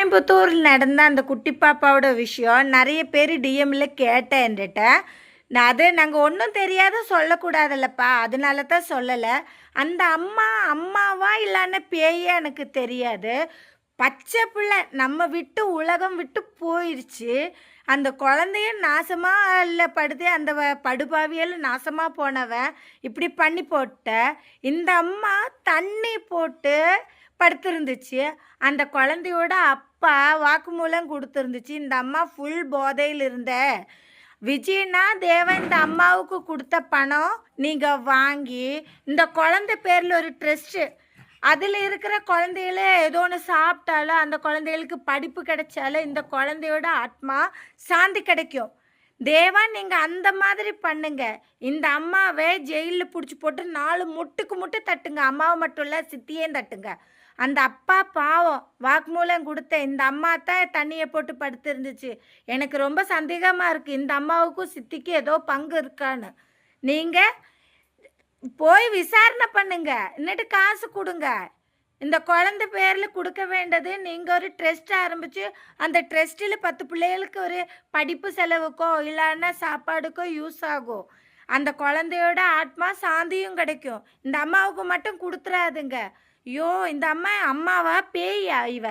கோயம்புத்தூரில் நடந்த அந்த குட்டி பாப்பாவோட விஷயம் நிறைய பேர் டிஎம்ல கேட்டேன் என்கிட்ட. நாங்கள் ஒன்றும் தெரியாத சொல்லக்கூடாதுல்லப்பா, அதனால தான் சொல்லலை. அந்த அம்மா அம்மாவா இல்லைன்னா பேயா எனக்கு தெரியாது. பச்சை பிள்ளை நம்ம விட்டு உலகம் விட்டு போயிடுச்சு. அந்த குழந்தையும் நாசமாக இல்லை படுது. அந்த படுபாவியல் நாசமாக போனவன் இப்படி பண்ணி போட்ட இந்த அம்மா தண்ணி போட்டு படுத்திருந்துச்சு. அந்த குழந்தையோட அப்பா வாக்குமூலம் கொடுத்துருந்துச்சு. இந்த அம்மா ஃபுல் போதையில் இருந்த விஜயனா தேவன் இந்த அம்மாவுக்கு கொடுத்த பணம் நீங்கள் வாங்கி இந்த குழந்தை பேரில் ஒரு ட்ரஸ்ட்டு, அதில் இருக்கிற குழந்தைகள ஏதோ ஒன்று சாப்பிட்டாலும் அந்த குழந்தைகளுக்கு படிப்பு கிடைச்சாலும் இந்த குழந்தையோட ஆத்மா சாந்தி கிடைக்கும். தேவா நீங்கள் அந்த மாதிரி பண்ணுங்க. இந்த அம்மாவை ஜெயிலில் பிடிச்சி போட்டு 4 முட்டுக்கு முட்டு தட்டுங்க. அம்மாவை மட்டும் இல்லை, சித்தியையும் தட்டுங்க. அந்த அப்பா பாவம் வாக்குமூலம் கொடுத்த இந்த அம்மா தான் தண்ணியை போட்டு படுத்திருந்துச்சு. எனக்கு ரொம்ப சந்தேகமாக இருக்குது, இந்த அம்மாவுக்கும் சித்திக்கு ஏதோ பங்கு இருக்கான்னு. நீங்கள் போய் விசாரணை பண்ணுங்க, இன்னட்டு காசு கொடுங்க. இந்த குழந்தை பேரில் கொடுக்க வேண்டது. நீங்கள் ஒரு ட்ரஸ்ட் ஆரம்பித்து அந்த ட்ரஸ்ட்டில் 10 பிள்ளைகளுக்கு ஒரு படிப்பு செலவுக்கோ இல்லைன்னா சாப்பாடுக்கோ யூஸ் ஆகும். அந்த குழந்தையோட ஆத்மா சாந்தியும் கிடைக்கும். இந்த அம்மாவுக்கு மட்டும் கொடுத்துறாதுங்க. ஐயோ, இந்த அம்மாவா பேயா இவ?